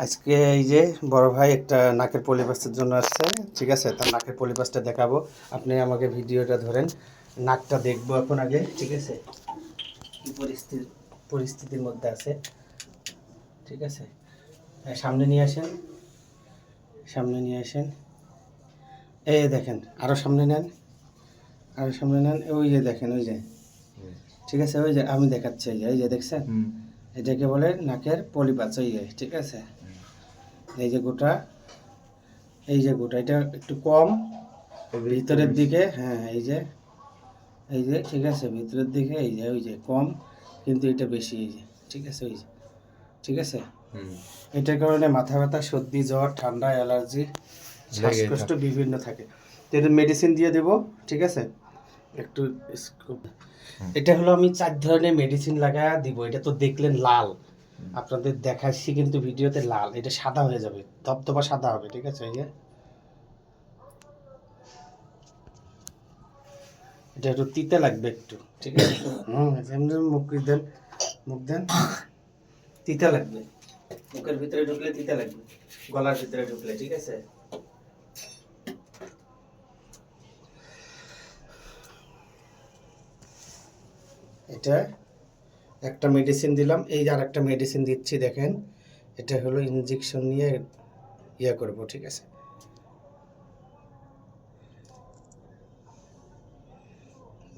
আজকে এই যে বড় ভাই একটা নাকের পলিপাসের জন্য আসছে, ঠিক আছে? তার নাকের পলিপাসটা দেখাবো। আপনি আমাকে ভিডিওটা ধরেন, নাকটা দেখবো এখন আগে, ঠিক আছে? কি পরিস্থিতির মধ্যে আছে, ঠিক আছে? সামনে নিয়ে আসেন, সামনে নিয়ে আসেন। এই দেখেন, আরও সামনে নেন, আরও সামনে নেন। ওই যে দেখেন, ওই যে, ঠিক আছে? ওই যে আমি দেখাচ্ছি, এই যে দেখছেন, এটাকে বলে নাকের পলিপাস। ওই যে, ঠিক আছে? এই যে গোটা, এই যে গোটা, এটা একটু কম ভিতরের দিকে। হ্যাঁ, এই যে, এই যে, ঠিক আছে? ভিতরের দিকে এই যে, ওই যে কম, কিন্তু এটা বেশি। এই যে, ঠিক আছে? ওই যে, ঠিক আছে? এটার কারণে মাথা ব্যথা, সর্দি, জ্বর, ঠান্ডা, অ্যালার্জি, শ্বাসকষ্ট বিভিন্ন থাকে। তো এটা মেডিসিন দিয়ে দেবো, ঠিক আছে? একটু এটা হলো আমি 4 ধরনের মেডিসিন লাগা দিব। এটা তো দেখলেন লাল, আপনাদের দেখাচ্ছি কিন্তু ভিডিওতে লাল, এটা সাদা হয়ে যাবে, ধবধবা সাদা হবে, ঠিক আছে? এই যে এটা একটু তিতে লাগবে একটু, ঠিক আছে? এমনি মুখ দেন, মুখ দেন, তিতে লাগবে। মুখের ভিতরে ঢুকলে তিতে লাগবে, গলার ভিতরে ঢুকলে, ঠিক আছে? এটা একটা মেডিসিন দিলাম, এই আর একটা মেডিসিন দিচ্ছি, দেখেন। এটা হলো ইনজেকশন নিয়ে ইয়া করব, ঠিক আছে?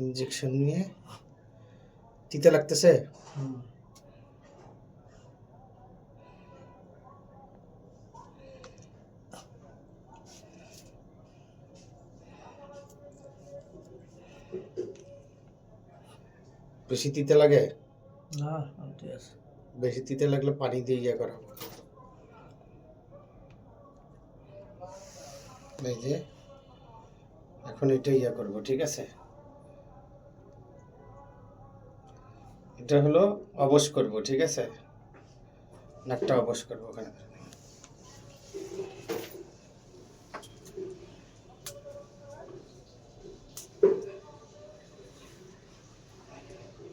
ইনজেকশন নিয়ে তিতে লাগতেছে। বেশি তিতে লাগে না? ঠিক আছে, বেশি তিতে লাগলে পানি দিয়ে ইয়া করা হবে। এই যে এখন এটা ইয়া করব, ঠিক আছে? এটা হলো অবশ করব, ঠিক আছে? নাকটা অবশ করব ওখানে।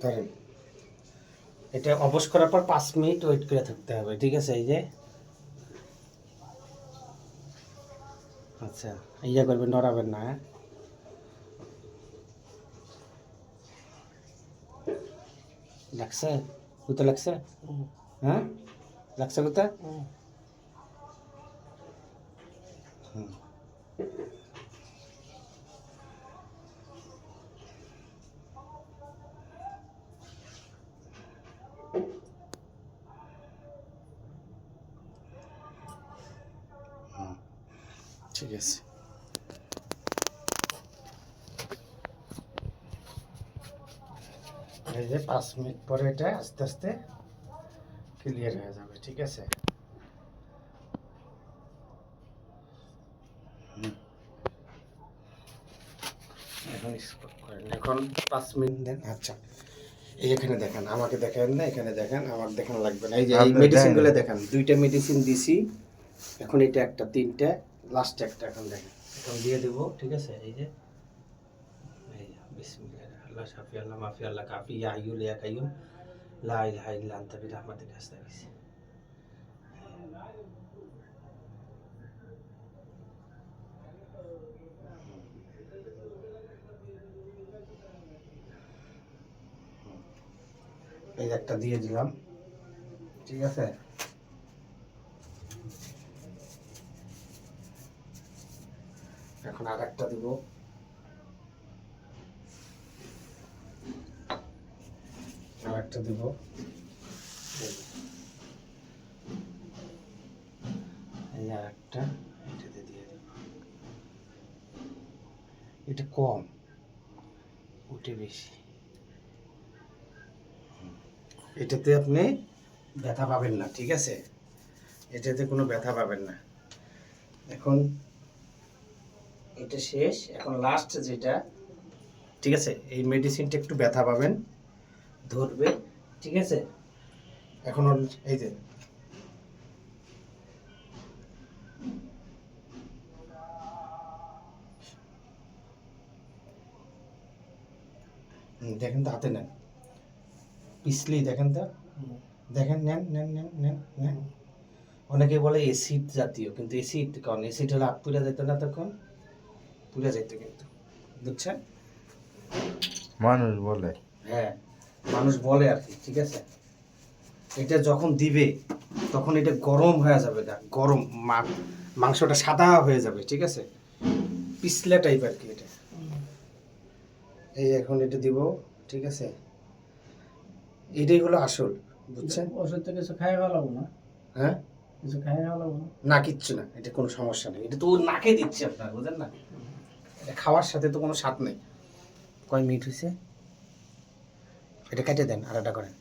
ধরেন, এটা অবশ করার পর 5 মিনিট ওয়েট করে থাকতে হবে, ঠিক আছে? এই যে, আচ্ছা, ইয়া করবেন, নড়াবেন না, হ্যাঁ? লাগছে? কোথায় লাগছে? হ্যাঁ, লাগছে কোথায়? হুম, ঠিক আছে। এই যে 5 মিনিট পরে এটা আস্তে আস্তে ক্লিয়ার হয়ে যাবে, ঠিক আছে? এখন স্পট করেন, এখন 5 মিনিট দেন। আচ্ছা, এই এখানে দেখেন, আমাকে দেখেন না, এখানে দেখেন, আমার দেখানো লাগবে না। এই যে এই মেডিসিনগুলো দেখেন, 2টা মেডিসিন দিছি, এখন এটা একটা, 3টা, লাস্ট একটা এখন দেখেন, এখন দিয়ে দেবো, ঠিক আছে? এই যে, এই যে বিসমিল্লাহ, আল্লাহ শাফি, আল্লাহ মাফি, আল্লাহ কাফি, ইয়া হাইয়ুল ইয়া কাইয়ুম, লা ইলাহা ইল্লা আনতা বিরহমাতিকা আস্তাগীথ। এই একটা দিয়ে দিলাম, ঠিক আছে? এখন আর একটা দিব, আর একটা দিব, এই আর একটা, এটাতে দিয়ে দেব। এটা কম, ওটা বেশি। এটাতে আপনি ব্যথা পাবেন না, ঠিক আছে? এটাতে কোনো ব্যথা পাবেন না। এখন এটা শেষ, এখন লাস্ট যেটা, ঠিক আছে? এই মেডিসিনটা একটু ব্যথা পাবেন, ধরবে, ঠিক আছে? এখন এই যে, দেখেন তো, হাতে নেন, পিছলি দেখেন তো, দেখেন, নেন নেন নেন নেন নেন, অনেকে বলে এসিড জাতীয়, কিন্তু এসিড কারণ এসিড হলে হাত পুড়ে যেত না, তখন পুড়ে যেত কিন্তু, বুঝছেন? মানুষ বলে। হ্যাঁ, মানুষ বলে আর কি, ঠিক আছে। এটা যখন দিবে তখন এটা গরম হয়ে যাবে, গরম মাংসটা সাদা হয়ে যাবে, ঠিক আছে, পিছলা টাইপ আর কি এটা। এই যে এখন এটা দিব, ঠিক আছে, এটাই হলো আসল, বুঝছেন? ওষুধ তো কিছু খাই ভালো না, হ্যাঁ, কিছু খাই ভালো না। না কিচ্ছু না, এটা কোনো সমস্যা নেই, এটা তো ও নাকে দিচ্ছে আপনার, বুঝলেন না? এটা খাওয়ার সাথে তো কোনো স্বাদ নেই। কয় মিনিট হয়েছে? এটা কেটে দেন, আর এটা করেন।